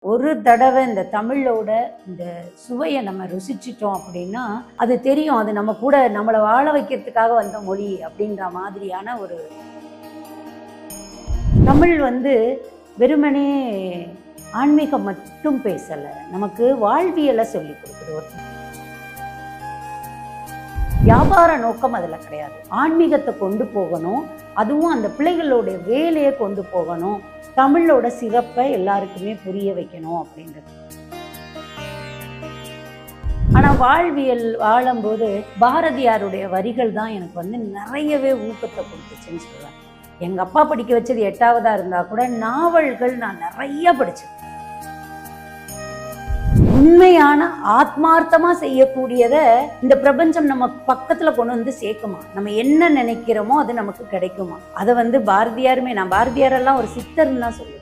ஒரு தடவை இந்த தமிழோட இந்த சுவையை நம்ம ருசிச்சிட்டோம் அப்படின்னா அது தெரியும், அது நம்ம கூட நம்மளை வாழ வைக்கிறதுக்காக வந்த மொழி அப்படின்ற மாதிரியான ஒரு தமிழ் வெறுமனே ஆன்மீகம் மட்டும் பேசலை, நமக்கு வாழ்வியலை சொல்லி கொடுக்குது. ஒரு வியாபார நோக்கம் அதில் கிடையாது. ஆன்மீகத்தை கொண்டு போகணும், அதுவும் அந்த பிள்ளைகளோட வேலையை கொண்டு போகணும், தமிழோட சிறப்பை எல்லாருக்குமே புரிய வைக்கணும் அப்படின்றது. ஆனால் வாழ்வியல் வாழும்போது பாரதியாருடைய வரிகள் தான் எனக்கு நிறையவே ஊக்கத்தை கொடுத்துச்சுன்னு சொல்லுவேன். எங்கள் அப்பா படிக்க வச்சது 8ஆவதா இருந்தால் கூட நாவல்கள் நான் நிறைய படித்தேன். உண்மையான ஆத்மார்த்தமா செய்யக்கூடியதை இந்த பிரபஞ்சம் நம்ம பக்கத்துல கொண்டு வந்து சேர்க்குமா, நம்ம என்ன நினைக்கிறோமோ அது நமக்கு கிடைக்குமா. அதை பாரதியாருமே, நான் பாரதியாரெல்லாம் ஒரு சித்தர்ன்னு தான் சொல்லுவேன்.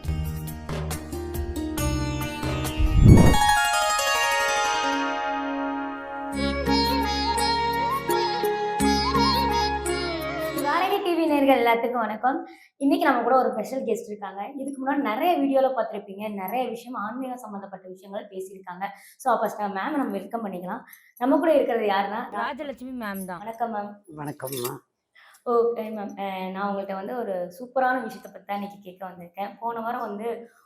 எல்லாத்துக்கும் வணக்கம். இன்னைக்கு நம்ம கூட ஒரு ஸ்பெஷல் கெஸ்ட் இருக்காங்க. இதுக்கு முன்னாடி நிறைய வீடியோல பார்த்துருப்பீங்க, நிறைய விஷயம் ஆன்மீகம் சம்பந்தப்பட்ட விஷயங்கள் பேசியிருக்காங்க. ஸோ ஃபர்ஸ்ட் மேம் நம்ம வெல்கம் பண்ணிக்கலாம். நம்ம கூட இருக்கிறது யாருன்னா ராஜலட்சுமி மேம் தான். வணக்கம் மேம். வணக்கம்மா. ஓகே மேம், நான் உங்கள்கிட்ட ஒரு சூப்பரான விஷயத்தை பற்றி தான் இன்னைக்கு கேட்க வந்திருக்கேன். போன வாரம்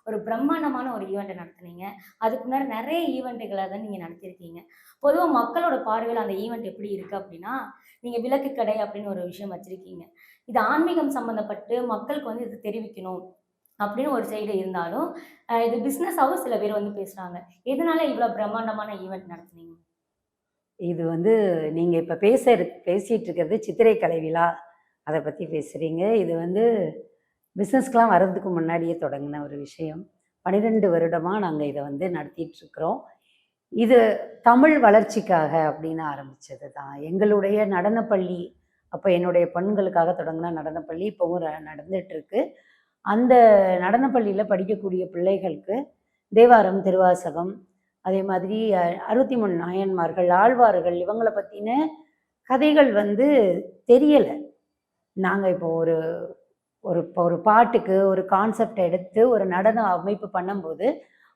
ஒரு பிரம்மாண்டமான ஒரு ஈவெண்ட்டை நடத்துனீங்க. அதுக்கு முன்னாடி நிறைய ஈவெண்ட்டுகளை தான் நீங்கள் நடத்தியிருக்கீங்க. பொதுவாக மக்களோட பார்வையில் அந்த ஈவெண்ட் எப்படி இருக்குது அப்படின்னா, நீங்கள் விளக்கு கடை அப்படின்னு ஒரு விஷயம் வச்சுருக்கீங்க. இது ஆன்மீகம் சம்மந்தப்பட்டு மக்களுக்கு இது தெரிவிக்கணும் அப்படின்னு ஒரு சைடு இருந்தாலும், இது பிஸ்னஸாகவும் சில பேர் பேசுகிறாங்க. எதனால இவ்வளோ பிரம்மாண்டமான ஈவெண்ட் நடத்துனீங்க? இது நீங்கள் இப்போ பேசிகிட்டு இருக்கிறது சித்திரை கலை விழா, அதை பற்றி பேசுகிறீங்க. இது பிஸ்னஸ்க்கெலாம் வர்றதுக்கு முன்னாடியே தொடங்கின ஒரு விஷயம். 12 வருடமாக நாங்கள் இதை நடத்திட்டுருக்குறோம். இது தமிழ் வளர்ச்சிக்காக அப்படின்னு ஆரம்பித்தது தான். எங்களுடைய நடனப்பள்ளி, அப்போ என்னுடைய பெண்களுக்காக தொடங்கின நடனப்பள்ளி இப்போவும் நடந்துகிட்ருக்கு. அந்த நடனப்பள்ளியில் படிக்கக்கூடிய பிள்ளைகளுக்கு தேவாரம், திருவாசகம், அதே மாதிரி 63 நாயன்மார்கள், ஆழ்வார்கள், இவங்களை பற்றின கதைகள் தெரியலை. நாங்கள் இப்போ ஒரு பாட்டுக்கு ஒரு கான்செப்ட் எடுத்து ஒரு நடன அமைப்பு பண்ணும்போது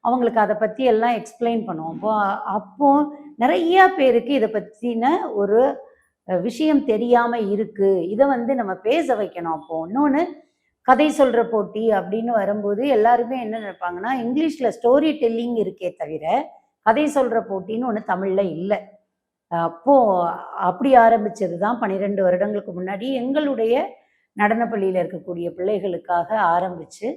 அவங்களுக்கு அதை பற்றி எல்லாம் எக்ஸ்பிளைன் பண்ணுவோம். அப்போ நிறையா பேருக்கு இதை பற்றின ஒரு விஷயம் தெரியாமல் இருக்குது. இதை நம்ம பேச வைக்கணும். அப்போது இன்னொன்று, கதை சொல்கிற போட்டி அப்படின்னு வரும்போது எல்லாருமே என்ன நினைப்பாங்கன்னா, இங்கிலீஷில் ஸ்டோரி டெல்லிங் இருக்கே தவிர கதை சொல்கிற போட்டின்னு ஒன்று தமிழில் இல்லை. அப்போது அப்படி ஆரம்பித்தது தான் 12 வருடங்களுக்கு முன்னாடி எங்களுடைய நடனப்பள்ளியில் இருக்கக்கூடிய பிள்ளைகளுக்காக ஆரம்பித்து,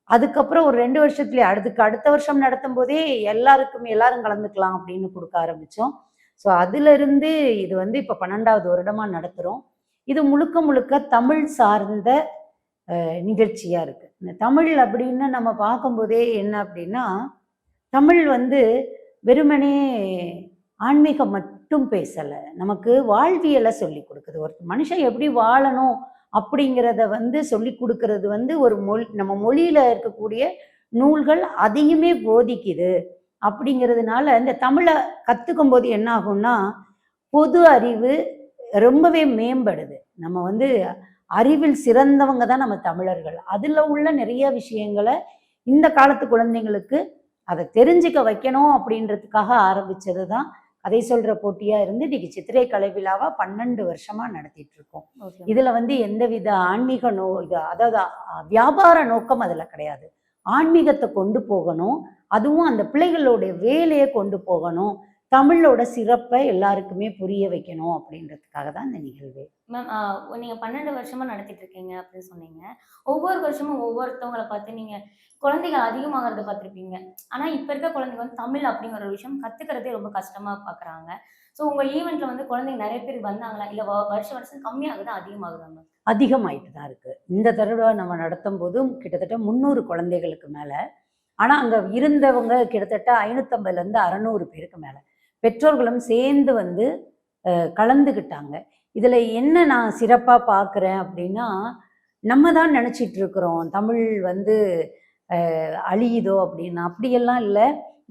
அதுக்கப்புறம் ஒரு 2 வருஷத்துலேயே அடுத்த வருஷம் நடத்தும் போதே எல்லாரும் கலந்துக்கலாம் அப்படின்னு கொடுக்க ஆரம்பித்தோம். ஸோ அதிலிருந்து இது இப்போ 12ஆவது வருடமாக நடத்துகிறோம். இது முழுக்க தமிழ் சார்ந்த நிகழ்ச்சியாக இருக்குது. இந்த தமிழ் அப்படின்னு நம்ம பார்க்கும்போதே என்ன அப்படின்னா, தமிழ் வெறுமனே ஆன்மீகம் மட்டும் பேசலை, நமக்கு வாழ்வியலை சொல்லி கொடுக்குது. ஒரு மனுஷன் எப்படி வாழணும் அப்படிங்கிறத சொல்லி கொடுக்கறது ஒரு நம்ம மொழியில் இருக்கக்கூடிய நூல்கள் அதையுமே போதிக்குது. அப்படிங்கிறதுனால இந்த தமிழை கற்றுக்கும் போது என்ன ஆகும்னா, பொது அறிவு ரொம்பவே மேம்படுது. நம்ம அறிவில் சிறந்தவங்க தான் நம்ம தமிழர்கள். அதில் உள்ள நிறைய விஷயங்களை இந்த காலத்து குழந்தைங்களுக்கு அதை தெரிஞ்சுக்க வைக்கணும் அப்படின்றதுக்காக ஆரம்பித்தது தான் கதை சொல்கிற போட்டியாக இருந்து இன்னைக்கு சித்திரை கலை விழாவாக 12 வருஷமாக நடத்திட்டு இருக்கோம். இதில் எந்தவித ஆன்மீக அதாவது வியாபார நோக்கம் அதில் கிடையாது. ஆன்மீகத்தை கொண்டு போகணும், அதுவும் அந்த பிள்ளைகளோட வேலையை கொண்டு போகணும், தமிழோட சிறப்பை எல்லாருக்குமே புரிய வைக்கணும் அப்படின்றதுக்காக தான் இந்த நிகழ்வு. மேம், நீங்கள் 12 வருஷமா நடத்திட்டு இருக்கீங்க அப்படின்னு சொன்னீங்க. ஒவ்வொரு வருஷமும் ஒவ்வொருத்தவங்களை பார்த்து நீங்கள் குழந்தைகள் அதிகமாகிறத பார்த்துருப்பீங்க. ஆனால் இப்போ இருக்க குழந்தைங்க தமிழ் அப்படிங்கிற ஒரு விஷயம் கற்றுக்கிறதே ரொம்ப கஷ்டமாக பார்க்குறாங்க. ஸோ உங்கள் ஈவெண்ட்டில் குழந்தைங்க நிறைய பேர் வந்தாங்களா, இல்லை வருஷம் கம்மியாகுதா அதிகமாகுதாங்க? அதிகமாயிட்டு தான் இருக்குது. இந்த தடவை நம்ம நடத்தும் போதும் கிட்டத்தட்ட 300 குழந்தைகளுக்கு மேலே. ஆனால் அங்கே இருந்தவங்க கிட்டத்தட்ட 550லேருந்து 600 பேருக்கு மேலே பெற்றோர்களும் சேர்ந்து கலந்துக்கிட்டாங்க. இதில் என்ன நான் சிறப்பாக பார்க்குறேன் அப்படின்னா, நம்ம தான் நினச்சிட்டு இருக்கிறோம் தமிழ் அழியுதோ அப்படின்னு. அப்படியெல்லாம் இல்லை.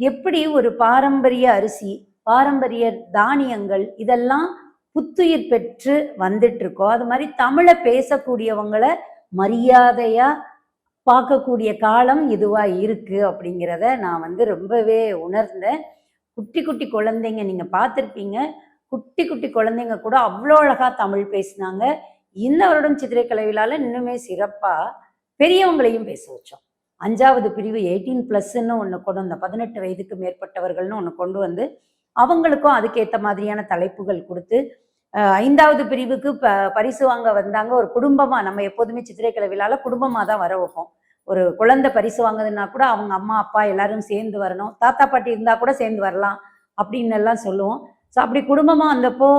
எப்படி ஒரு பாரம்பரிய அரிசி, பாரம்பரிய தானியங்கள் இதெல்லாம் புத்துயிர் பெற்று வந்துட்டு இருக்கோ, அது மாதிரி தமிழை பேசக்கூடியவங்களை மரியாதையாக பார்க்கக்கூடிய காலம் இதுவா இருக்கு அப்படிங்கிறத நான் வந்து ரொம்பவே உணர்ந்தேன். குட்டி குட்டி குழந்தைங்க நீங்க பார்த்துருப்பீங்க. குட்டி குட்டி குழந்தைங்க கூட அவ்வளோ அழகா தமிழ் பேசினாங்க. இந்த வருடம் சித்திரைக்கலை விழால இன்னுமே சிறப்பா பெரியவங்களையும் பேச வச்சோம். 5வது பிரிவு 18+ன்னு ஒண்ணு கொண்டு வந்தோம். 18 வயதுக்கு மேற்பட்டவர்கள்னு ஒண்ணு கொண்டு வந்து, அவங்களுக்கும் அதுக்கேத்த மாதிரியான தலைப்புகள் குடுத்து, 5வது பிரிவுக்கு பரிசு வாங்க வந்தாங்க. ஒரு குடும்பமா நம்ம எப்போதுமே சித்திரைக்கலை விழால குடும்பமா தான் வர வைப்போம். ஒரு குழந்தை பரிசு வாங்குதுன்னா கூட அவங்க அம்மா, அப்பா எல்லாரும் சேர்ந்து வரணும். தாத்தா, பாட்டி இருந்தா கூட சேர்ந்து வரலாம் அப்படின்னு எல்லாம் சொல்லுவோம். ஸோ அப்படி குடும்பமா வந்தப்போ,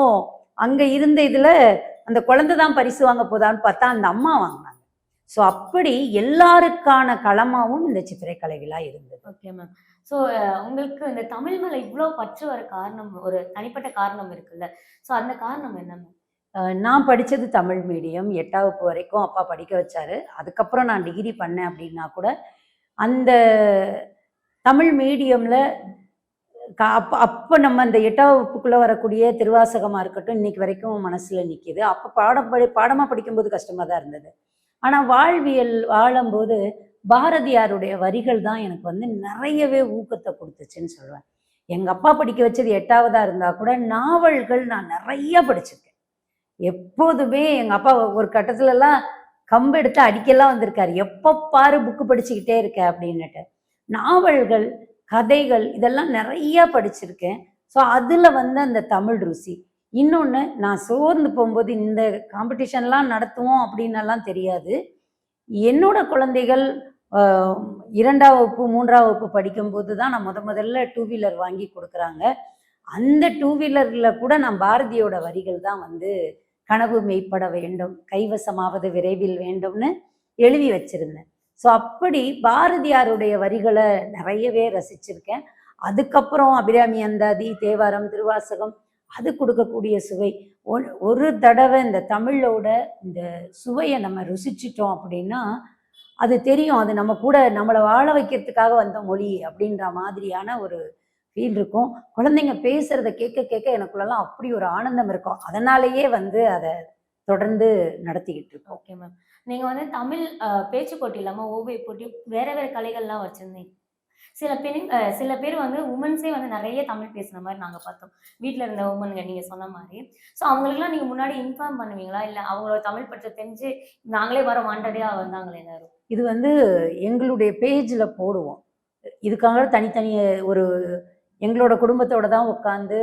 அங்க இருந்த இதுல அந்த குழந்தை தான் பரிசு வாங்க போதான்னு பார்த்தா, அந்த அம்மா வாங்குனாங்க. ஸோ அப்படி எல்லாருக்கான களமாவும் இந்த சித்திரைக்கலை விழா இருந்தது. Okay ma'am. ஸோ உங்களுக்கு இந்த தமிழ் மேல இவ்ளோ பற்று வர காரணம் ஒரு தனிப்பட்ட காரணம் இருக்குல்ல. ஸோ அந்த காரணம் என்ன மேம்? நான் படிச்சது தமிழ் மீடியம். 8ஆம் வகுப்பு வரைக்கும் அப்பா படிக்க வச்சாரு. அதுக்கப்புறம் நான் டிகிரி பண்ணேன் அப்படின்னா கூட, அந்த தமிழ் மீடியம்ல அப்ப நம்ம அந்த 8ஆம் வகுப்புக்குள்ள வரக்கூடிய திருவாசகமா இருக்கட்டும், இன்னைக்கு வரைக்கும் மனசுல நிக்குது. அப்ப பாடமா படிக்கும்போது கஷ்டமா தான் இருந்தது. ஆனா வாழ்வியல் வாழும்போது பாரதியாருடைய வரிகள் தான் எனக்கு வந்து நிறையவே ஊக்கத்தை கொடுத்துச்சுன்னு சொல்லுவேன். எங்க அப்பா படிக்க வச்சது 8ஆவதா இருந்தா கூட நாவல்கள் நான் நிறைய படிச்சிருக்கேன். எப்போதுமே எங்க அப்பா ஒரு கட்டத்துலலாம் கம்பு எடுத்து அடிக்கலாம் வந்திருக்காரு. எப்ப பாரு புக்கு படிச்சுக்கிட்டே இருக்க அப்படின்னுட்டு. நாவல்கள், கதைகள் இதெல்லாம் நிறைய படிச்சிருக்கேன். ஸோ அதுல வந்து அந்த தமிழ் ருசி. இன்னொன்னு நான் சோர்ந்து போகும்போது இந்த காம்படிஷன்லாம் நடத்துவோம் அப்படின்னெல்லாம் தெரியாது. என்னோட குழந்தைகள் 2ஆம் வகுப்பு, 3ஆம் வகுப்பு படிக்கும்போது தான் நான் முதல்ல 2 வீலர் வாங்கி குடுக்குறாங்க. அந்த 2 வீலர்ல கூட நான் பாரதியோட வரிகள் தான் வந்து கனவு மெய்ப்பட வேண்டும், கைவசமாவது விரைவில் வேண்டும்னு எழுதி வச்சிருந்தேன். ஸோ அப்படி பாரதியாருடைய வரிகளை நிறையவே ரசிச்சிருக்கேன். அதுக்கப்புறம் அபிராமி அந்தாதி, தேவாரம், திருவாசகம் அது கொடுக்கக்கூடிய சுவை. ஒரு தடவை இந்த தமிழோட இந்த சுவையை நம்ம ருசிச்சிட்டோம் அப்படின்னா, அது தெரியும். அது நம்ம கூட நம்மளை வாழ வைக்கிறதுக்காக வந்த மொழி அப்படின்ற மாதிரியான ஒரு ஃபீல் இருக்கும். குழந்தைங்க பேசுறத கேட்க கேட்க எனக்குள்ளலாம் அப்படி ஒரு ஆனந்தம் இருக்கும். அதனாலேயே வந்து அதை தொடர்ந்து நடத்திக்கிட்டு இருக்கோம். Okay ma'am. நீங்க வந்து தமிழ் பேச்சு போட்டி இல்லாம ஓவிய போட்டி வேற வேற கலைகள்லாம் வச்சிருந்தீங்க. சில பேர் வந்து உமன்ஸே வந்து நெறைய தமிழ் பேசுன மாரி நாங்க பார்த்தோம். வீட்ல இருந்த உமன்ங்க நீங்க சொன்ன மாரி. ஸோ அவங்களுக்கெல்லாம் நீங்க முன்னாடி இன்ஃபார்ம் பண்ணுவீங்களா? இல்ல அவங்களோட தமிழ் பற்ற தெரிஞ்சு நாங்களே வரோம் வாண்டடா வந்தாங்களா எல்லாரும்? இது வந்து எங்களுடைய பேஜ்ல போடுவோம். இதுக்காக தனித்தனி ஒரு எங்களோட குடும்பத்தோட தான் உட்காந்து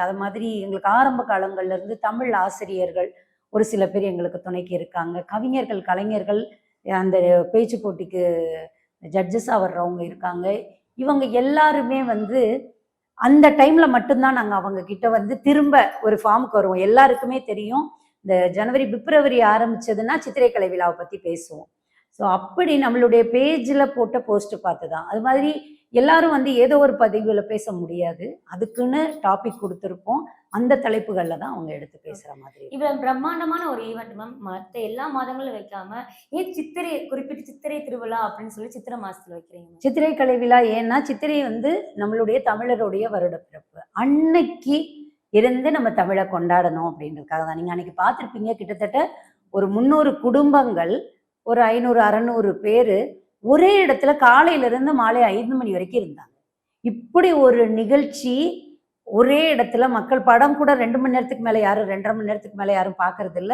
அது மாதிரி எங்களுக்கு ஆரம்ப காலங்கள்ல இருந்து தமிழ் ஆசிரியர்கள் ஒரு சில பேர் எங்களுக்கு துணைக்கு இருக்காங்க. கவிஞர்கள், கலைஞர்கள் அந்த பேச்சு போட்டிக்கு ஜட்ஜஸா வர்றவங்க இருக்காங்க. இவங்க எல்லாருமே வந்து அந்த டைம்ல மட்டும்தான் நாங்க அவங்க கிட்ட வந்து திரும்ப ஒரு ஃபார்முக்கு வருவோம். எல்லாருக்குமே தெரியும். இந்த ஜனவரி, பிப்ரவரி ஆரம்பிச்சதுன்னா சித்திரைக்கலை விழாவை பத்தி பேசுவோம். ஸோ அப்படி நம்மளுடைய பேஜ்ல போட்ட போஸ்ட் பார்த்து தான். அது மாதிரி எல்லாரும் வந்து ஏதோ ஒரு பதிவுல பேச முடியாது. அதுக்குன்னு டாபிக் குடுத்துருப்போம். அந்த தலைப்புகள்ல தான் அவங்க எடுத்து பேசுற மாதிரி. இவ்வளவு பிரம்மாண்டமான ஒரு ஈவென்ட் மேம். மத்த எல்லா மாதங்களும் வைக்காம, ஏன் குறிப்பிட்டு சித்திரை திருவிழா அப்படின்னு சொல்லி சித்திரை மாசத்துல வைக்கிறீங்க? சித்திரைக்கலை விழா ஏன்னா, சித்திரை வந்து நம்மளுடைய தமிழருடைய வருடப்பிறப்பு. அன்னைக்கு இருந்து நம்ம தமிழை கொண்டாடணும் அப்படின்றதுக்காக தான். நீங்க அன்னைக்கு பார்த்துருப்பீங்க கிட்டத்தட்ட ஒரு 300 குடும்பங்கள், ஒரு 500, 600 பேரு ஒரே இடத்துல காலையில இருந்து மாலை 5 மணி வரைக்கும் இருந்தாங்க. இப்படி ஒரு நிகழ்ச்சி ஒரே இடத்துல மக்கள் படம் கூட 2 மணி நேரத்துக்கு மேல யாரும் 2.5 மணி நேரத்துக்கு மேல யாரும் பார்க்கறது இல்ல.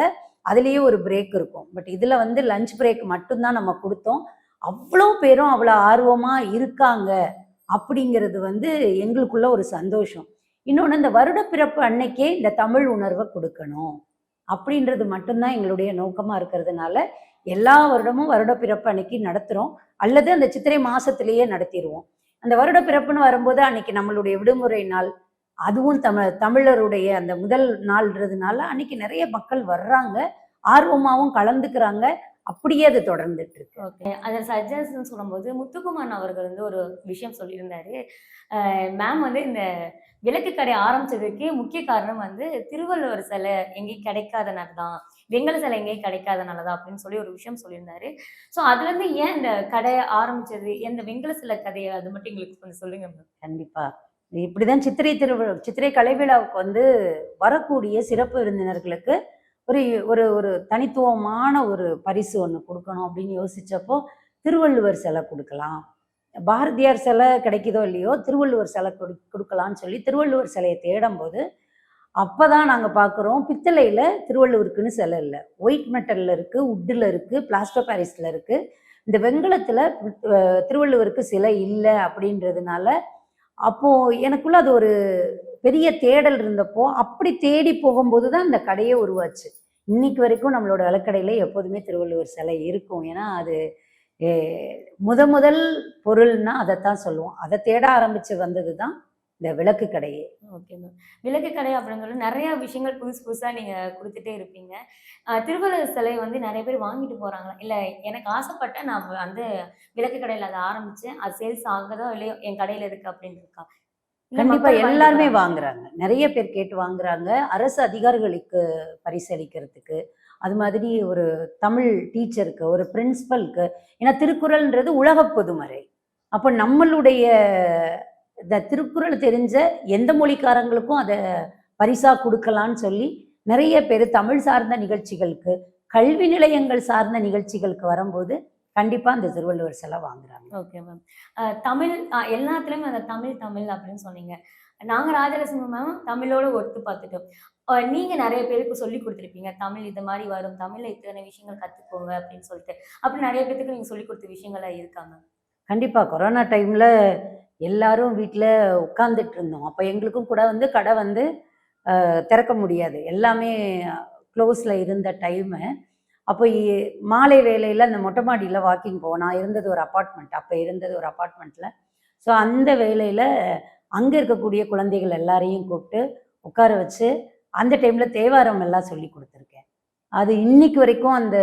அதுலயே ஒரு பிரேக் இருக்கும். பட் இதுல வந்து லஞ்ச் பிரேக் மட்டும்தான் நம்ம கொடுத்தோம். அவ்வளோ பேரும் அவ்வளோ ஆர்வமா இருக்காங்க அப்படிங்கிறது வந்து எங்களுக்குள்ள ஒரு சந்தோஷம். இன்னொன்று இந்த வருடப்பிறப்பு அன்னைக்கே இந்த தமிழ் உணர்வை கொடுக்கணும் அப்படின்றது மட்டும்தான் எங்களுடைய நோக்கமா இருக்கிறதுனால எல்லா வருடமும் வருடப்பிறப்பு அன்னைக்கு நடத்துறோம். அல்லது அந்த சித்திரை மாசத்திலேயே நடத்திடுவோம். அந்த வருடப்பிறப்புன்னு வரும்போது அன்னைக்கு நம்மளுடைய விடுமுறை நாள், அதுவும் தமிழருடைய அந்த முதல் நாள்ன்றதுனால அன்னைக்கு நிறைய மக்கள் வர்றாங்க, ஆர்வமாவும் கலந்துக்கிறாங்க. அப்படியே அது தொடர்ந்துட்டு இருக்கு. ஓகே. அதில் சஜஷன் சொல்லும்போது முத்துக்குமார் அவர்கள் வந்து ஒரு விஷயம் சொல்லியிருந்தாரு. மேம் வந்து இந்த விளக்கு கடை ஆரம்பிச்சதுக்கே முக்கிய காரணம் வந்து திருவள்ளுவர் சிலை எங்கேயும் கிடைக்காதனால தான், வெங்கல சிலை எங்கேயும் கிடைக்காதனால தான் அப்படின்னு சொல்லி ஒரு விஷயம் சொல்லியிருந்தாரு. ஸோ அதுலேருந்து ஏன் இந்த கடையை ஆரம்பிச்சது, இந்த வெங்கல சிலை கதையை அது மட்டும் எங்களுக்கு கொஞ்சம் சொல்லுங்க மேம். கண்டிப்பா. இப்படிதான் சித்திரை கலை விழாவுக்கு வந்து வரக்கூடிய சிறப்பு விருந்தினர்களுக்கு ஒரு ஒரு ஒரு தனித்துவமான ஒரு பரிசு ஒண்ணு குடுக்கணும் அப்படின்னு யோசிச்சப்போ, திருவள்ளுவர் சிலை கொடுக்கலாம், பாரதியார் சிலை கிடைக்குதோ இல்லையோ திருவள்ளுவர் சிலை கொடுக்கலான்னு சொல்லி திருவள்ளுவர் சிலையை தேடும்போது அப்பதான் நாங்கள் பார்க்குறோம் பித்தளையில் திருவள்ளுவருக்குன்னு சிலை இல்லை, ஒயிட் மெட்டலில் இருக்குது, உட்டில் இருக்குது, பிளாஸ்டர் பாரிஸில் இருக்குது. இந்த வெண்கலத்தில் திருவள்ளுவருக்கு சிலை இல்லை அப்படின்றதுனால அப்போது எனக்குள்ள அது ஒரு பெரிய தேடல் இருந்தப்போ அப்படி தேடி போகும்போது தான் இந்த கடையே உருவாச்சு. இன்னைக்கு வரைக்கும் நம்மளோட விளக்கடையில எப்போதுமே திருவள்ளுவர் சிலை இருக்கும். ஏன்னா அது முதல் பொருள்னா அதைத்தான் சொல்லுவோம். அதை தேட ஆரம்பிச்சு வந்தது தான் இந்த விளக்கு கடையே. Okay ma'am. விளக்கு கடை அப்படின்னு சொல்லி நிறைய விஷயங்கள் புதுசு புதுசா நீங்க குடுத்துட்டே இருப்பீங்க. திருவள்ளுவர் சிலை வந்து நெறைய பேர் வாங்கிட்டு போறாங்களா? இல்ல எனக்கு ஆசைப்பட்டேன் நான் அந்த விளக்கு கடையில அத ஆரம்பிச்சேன். அது சேல்ஸ் ஆகுதோ இல்லையோ என் கடையில இருக்கு அப்படின்னு இருக்கா? இல்ல கண்டிப்பா மக்கள் வாங்கிட்டு எல்லாருமே போறாங்களா? வாங்குறாங்க. நிறைய பேர் கேட்டு வாங்குறாங்க. அரசு அதிகாரிகளுக்கு பரிசளிக்கிறதுக்கு, அது மாதிரி ஒரு தமிழ் டீச்சருக்கு, ஒரு பிரின்சிபலுக்கு. ஏன்னா திருக்குறள்ன்றது உலகப் பொதுமறை. அப்ப நம்மளுடைய இந்த திருக்குறள் தெரிஞ்ச எந்த மொழிக்காரங்களுக்கும் அத பரிசா குடுக்கலான்னு சொல்லி, நிறைய பேரு தமிழ் சார்ந்த நிகழ்ச்சிகளுக்கு, கல்வி நிலையங்கள் சார்ந்த நிகழ்ச்சிகளுக்கு வரும்போது, கண்டிப்பா அந்த திருவள்ளுவர் சிலை வாங்குறாங்க. Okay ma'am. தமிழ் எல்லாத்துலயுமே அந்த தமிழ் தமிழ் அப்படின்னு சொன்னீங்க. நாங்க ராஜலட்சுமி மேம் தமிழோட ஒத்து பார்த்துட்டோம். நீங்க நெறைய பேருக்கு சொல்லிக் குடுத்துருப்பீங்க. தமிழ் இது மாரி வரும். தமிழ்ல இத்தன விஷயங்கள் கத்துக்கோங்க அப்படின்னு சொல்லிட்டு. அப்படி நெறைய பேத்துக்கு நீங்க சொல்லிக் குடுத்த விஷயங்கள்லாம் இருக்கா மேம்? கண்டிப்பா கொரோனா டைம்ல எல்லாரும் வீட்ல உட்கார்ந்துட்டு இருந்தோம். அப்ப எங்களுக்கும் கூட வந்து கடை வந்து திறக்க முடியாது. எல்லாமே க்ளோஸ்ல இருந்த டைமு. அப்போ மாலை வேளையில அந்த மொட்டை மாடியில வாக்கிங் போவோம். நான் இருந்தது ஒரு அபார்ட்மெண்ட். அப்ப இருந்தது ஒரு அபார்ட்மெண்ட்ல. ஸோ அந்த வேளையில அங்க இருக்கக்கூடிய குழந்தைகள் எல்லாரையும் கூப்பிட்டு உட்கார வச்சு, அந்த டைம்ல தேவாரம் எல்லாம் சொல்லிக் குடுத்துருக்கேன். அது இன்னைக்கு வரைக்கும் அந்த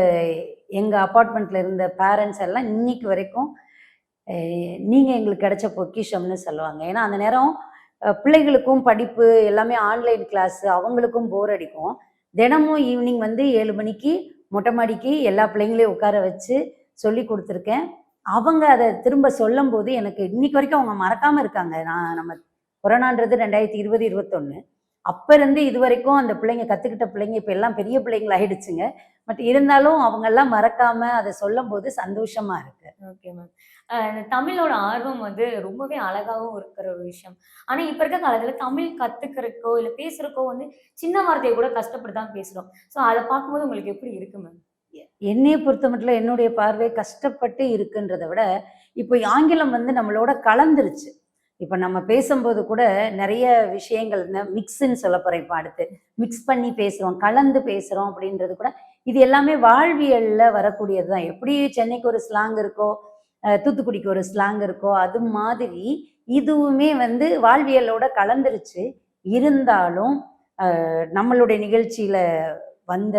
எங்க அபார்ட்மெண்ட்ல இருந்த பேரண்ட்ஸ் எல்லாம் இன்னைக்கு வரைக்கும் நீங்க எங்களுக்கு கிடைச்ச பொக்கிஷம்னு சொல்லுவாங்க. ஏன்னா அந்த நேரம் பிள்ளைகளுக்கும் படிப்பு எல்லாமே ஆன்லைன் கிளாஸ், அவங்களுக்கும் போர் அடிக்கும். தினமும் ஈவினிங் வந்து 7 மணிக்கு மொட்டை மாடிக்கு எல்லா பிள்ளைங்களையும் உட்கார வச்சு சொல்லிக் குடுத்துருக்கேன். அவங்க அத திரும்ப சொல்லும்போது எனக்கு இன்னைக்கு வரைக்கும் அவங்க மறக்காம இருக்காங்க. நம்ம கொரோனான்றது 2020, 21. அப்ப இருந்து இதுவரைக்கும் அந்த பிள்ளைங்க கத்துக்கிட்ட பிள்ளைங்க இப்ப எல்லாம் பெரிய பிள்ளைங்களாயிடுச்சுங்க. பட் இருந்தாலும் அவங்கெல்லாம் மறக்காம அத சொல்லும்போது சந்தோஷமா இருக்கு. Okay ma'am. இந்த தமிழோட ஆர்வம் வந்து ரொம்பவே அழகாவும் இருக்கிற ஒரு விஷயம். ஆனா, இப்ப இருக்க காலத்துல தமிழ் கத்துக்கிறதுக்கோ, இல்ல பேசுறதுக்கோ வந்து சின்ன வார்த்தைய கூட கஷ்டப்பட்டு தான் பேசுறோம். ஸோ அத பார்க்கும்போது உங்களுக்கு எப்படி இருக்கு மேம்? என்னைய பொறுத்தமட்டில என்னுடைய பார்வை கஷ்டப்பட்டு இருக்குன்றத விட, இப்போ ஆங்கிலம் வந்து நம்மளோட கலந்துருச்சு. இப்ப நம்ம பேசும்போது கூட நெறைய விஷயங்கள் இந்த மிக்ஸ்ன்னு சொல்லப்போறேன் இப்ப அடுத்து. மிக்ஸ் பண்ணி பேசுறோம், கலந்து பேசுறோம் அப்படின்றது கூட, இது எல்லாமே வாழ்வியல்ல வரக்கூடியது தான். எப்படி சென்னைக்கு ஒரு ஸ்லாங் இருக்கோ, தூத்துக்குடிக்கு ஒரு ஸ்லாங் இருக்கோ, அது மாதிரி இதுவுமே வந்து வாழ்வியலோட கலந்துருச்சு. இருந்தாலும், நம்மளுடைய நிகழ்ச்சியில வந்த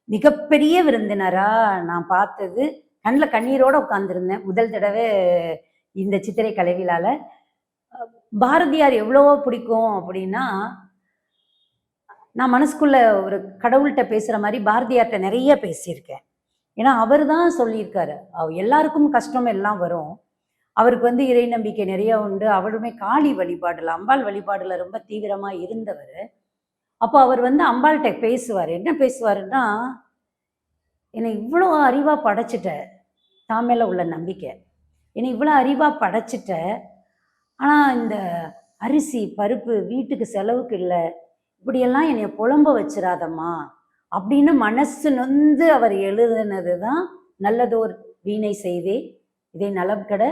மிகப்பெரிய விருந்தினரா நான் பார்த்தது, கண்ல கண்ணீரோட உட்கார்ந்திருந்தேன். முதல் தடவை இந்த சித்திரை கலைவிழால. பாரதியார் எவ்வளவோ பிடிக்கும் அப்படின்னா, நான் மனசுக்குள்ள ஒரு கடவுள்ட்ட பேசுற மாரி பாரதியார்ட்ட நெறைய பேசியிருக்கேன். ஏன்னா, அவர் தான் சொல்லியிருக்காரு. எல்லாருக்கும் கஷ்டம் எல்லாம் வரும். அவருக்கு வந்து இறை நம்பிக்கை நெறைய உண்டு. அவருமே காளி வழிபாடுல, அம்பாள் வழிபாடுல ரொம்ப தீவிரமா இருந்தவரு. அப்போ அவர் வந்து அம்பாள்ட்ட பேசுவாரு. என்ன பேசுவாருன்னா, "என்னை இவ்ளோ அறிவா படைச்சுட்ட, தான் மேல உள்ள நம்பிக்கை. என்னை இவ்ளோ அறிவா படைச்சுட்ட, ஆனா இந்த அரிசி, பருப்பு வீட்டுக்கு செலவுக்கு இல்ல. இப்படியெல்லாம் என்னைய புலம்ப வச்சிராதம்மா." அப்படின்னு மனசு நொந்து அவர் எழுதுனது தான் "நல்லதோர் வீணை செய்தே, இதை நலம் கெட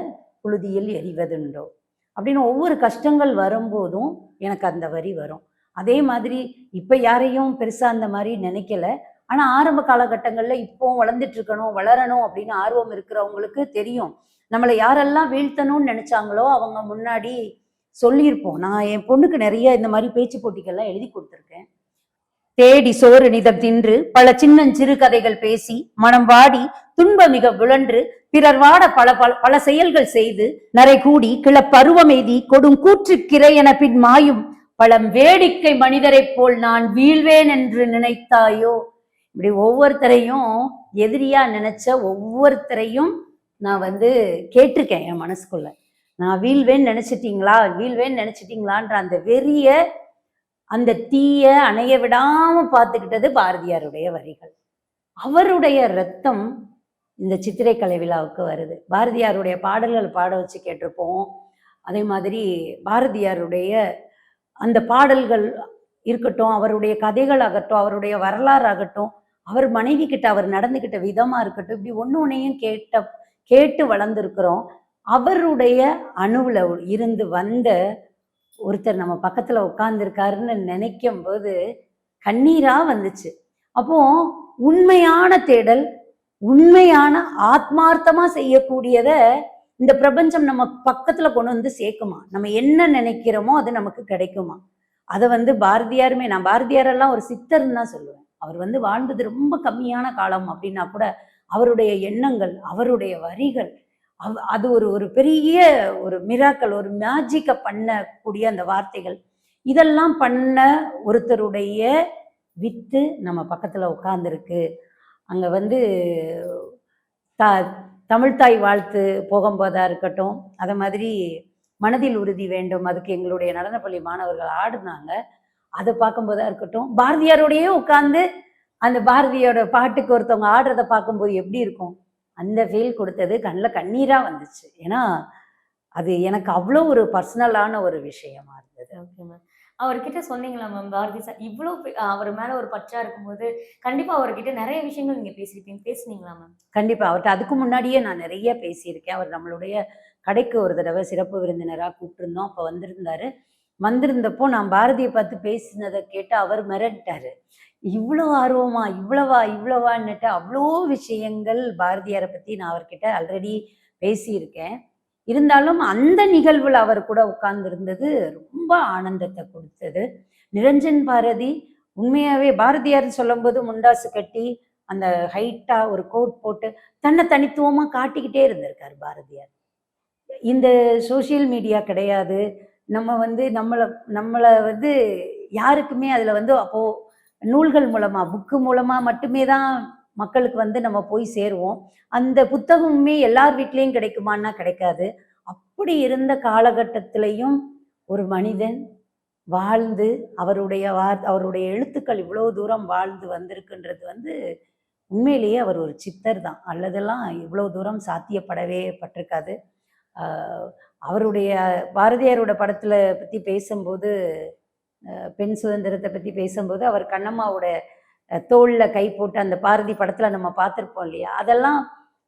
புழுதியில் எறிவதுண்டோ." அப்படின்னு ஒவ்வொரு கஷ்டங்கள் வரும்போதும் எனக்கு அந்த வரி வரும். அதே மாதிரி இப்ப யாரையும் பெருசா அந்த மாரி நினைக்கல. ஆனா ஆரம்ப காலகட்டங்கள்ல இப்பவும் வளர்ந்துட்டு இருக்கணும், வளரணும் அப்படின்னு ஆர்வம் இருக்கிறவங்களுக்கு தெரியும். நம்மள யாரெல்லாம் வீழ்த்தணும்னு நினைச்சாங்களோ அவங்க முன்னாடி சொல்லியிருப்போம். நான் என் பொண்ணுக்கு நெறைய இந்த மாரி பேச்சு போட்டிகள்லாம் எழுதி குடுத்துருக்கேன். தேடி சோறு நிதம் தின்று பல சின்னஞ்சிறு கதைகள் பேசி மனம் வாடி துன்ப மிக விழன்று பிறர் வாட பல பல பல செயல்கள் செய்து நரை கூடி கிளப்பருவமெய்தி கொடும் கூற்று கிரை என பின் மாயும் பழம் வேடிக்கை மனிதரைப் போல் நான் வீழ்வேன் என்று நினைத்தாயோ. இப்படி ஒவ்வொருத்தரையும் எதிரியா நினைச்ச ஒவ்வொருத்தரையும் நான் வந்து கேட்டிருக்கேன் என் மனசுக்குள்ள. நான் வீழ்வேன்னு நினைச்சிட்டீங்களான்ற அந்த வெறிய, அந்த தீய அணைய விடாம பார்த்துக்கிட்டது பாரதியாருடைய வரிகள். அவருடைய ரத்தம் இந்த சித்திரை கலை விழாவுக்கு வருது. பாரதியாருடைய பாடல்கள் பாட வச்சு கேட்டிருப்போம். அதே மாதிரி பாரதியாருடைய அந்த பாடல்கள் இருக்கட்டும், அவருடைய கதைகள் ஆகட்டும், அவருடைய வரலாறு ஆகட்டும், அவர் மனைவி கிட்ட அவர் நடந்துக்கிட்ட விதமா இருக்கட்டும், இப்படி ஒண்ணு ஒண்ணையும் கேட்டு வளர்ந்துருக்கிறோம். அவருடைய அணுவுல இருந்து வந்த ஒருத்தர் நம்ம பக்கத்துல உட்கார்ந்துருக்காருன்னு நினைக்கும்போது கண்ணீரா வந்துச்சு. அப்போ உண்மையான தேடல், உண்மையான ஆத்மார்த்தமா செய்யக்கூடியத இந்த பிரபஞ்சம் நம்ம பக்கத்துல கொண்டு வந்து சேர்க்குமா? நம்ம என்ன நினைக்கிறோமோ அது நமக்கு கிடைக்குமா? அத பாரதியாருமே, நான் பாரதியாரெல்லாம் ஒரு சித்தர்ன்னு தான் சொல்லுவேன். அவர் வாழ்ந்தது ரொம்ப கம்மியான காலம் அப்படின்னா கூட, அவருடைய எண்ணங்கள், அவருடைய வரிகள், அது ஒரு ஒரு பெரிய ஒரு மிராக்கள், ஒரு மேஜிக்க பண்ணக்கூடிய அந்த வார்த்தைகள், இதெல்லாம் பண்ண ஒருத்தருடைய வித்து நம்ம பக்கத்துல உட்கார்ந்துருக்கு. அங்க த தமிழ்த்தாய் வாழ்த்து போகும்போதா இருக்கட்டும், அத மாதிரி மனதில் உறுதி வேண்டும், அதுக்கு எங்களுடைய நடனப்பள்ளி மாணவர்கள் ஆடுனாங்க. அதை பார்க்கும்போதா இருக்கட்டும், பாரதியாரோடையே உட்கார்ந்து அந்த பாரதியோட பாட்டுக்கு ஒருத்தவங்க ஆடுறத பார்க்கும்போது எப்படி இருக்கும்? அந்த ஃபீல் கொடுத்தது, கண்ணுல கண்ணீரா வந்துச்சு. ஏன்னா, அது எனக்கு அவ்வளோ ஒரு பர்சனலான ஒரு விஷயமா இருந்தது. Okay ma'am. அவர்கிட்ட சொன்னீங்களா மேம்? பாரதி சார் இவ்ளோ அவர் மேல ஒரு பற்றா இருக்கும்போது, கண்டிப்பா அவர்கிட்ட நெறைய விஷயங்கள் நீங்க பேசியிருப்பீங்க. பேசுனீங்களா மேம்? கண்டிப்பா. அவர்ட்ட அதுக்கு முன்னாடியே நான் நெறைய பேசியிருக்கேன். அவர் நம்மளுடைய கடைக்கு ஒரு தடவ சிறப்பு விருந்தினரா கூப்பிட்டுருந்தோம். அப்ப வந்திருந்தாரு. வந்திருந்தப்போ நான் பாரதிய பார்த்து பேசினத கேட்டு அவர் மிரண்டுட்டாரு. இவ்ளோ ஆர்வமா? இவ்வளவா? இவ்வளவான்னுட்டு அவ்ளோ விஷயங்கள் பாரதியார பத்தி நான் அவர்கிட்ட ஆல்ரெடி பேசியிருக்கேன். இருந்தாலும் அந்த நிகழ்வுல அவர் கூட உட்கார்ந்திருந்தது ரொம்ப ஆனந்தத்த குடுத்தது. நிரஞ்சன் பாரதி உண்மையாவே பாரதியார்ன்னு சொல்லும்போது முண்டாசு கட்டி, அந்த ஹைட்டா ஒரு கோட் போட்டு, தன்னை தனித்துவமா காட்டிக்கிட்டே இருந்திருக்காரு பாரதியார். இந்த சோசியல் மீடியா கிடையாது. நம்ம நம்மள நம்மள யாருக்குமே அதுல அப்போ நூல்கள் மூலமா, புக்கு மூலமா மட்டுமே தான் மக்களுக்கு நம்ம போய் சேருவோம். அந்த புத்தகமுமே எல்லார் வீட்லயும் கிடைக்குமான்னா கிடைக்காது. அப்படி இருந்த காலகட்டத்திலயும் ஒரு மனிதன் வாழ்ந்து, அவருடைய எழுத்துக்கள் இவ்வளோ தூரம் வாழ்ந்து வந்திருக்குன்றது உண்மையிலேயே அவர் ஒரு சித்தர் தான். அல்லதெல்லாம் இவ்வளோ தூரம் சாத்தியப்படவே பட்டிருக்காது. அவருடைய பாரதியாரோட படத்துல பத்தி பேசும்போது, பெண் சுதந்திரத்தை பத்தி பேசும்போது, அவர் கண்ணம்மாவோட தோள்ல கை போட்டு அந்த பாரதி படத்துல நம்ம பார்த்துருப்போம் இல்லையா? அதெல்லாம்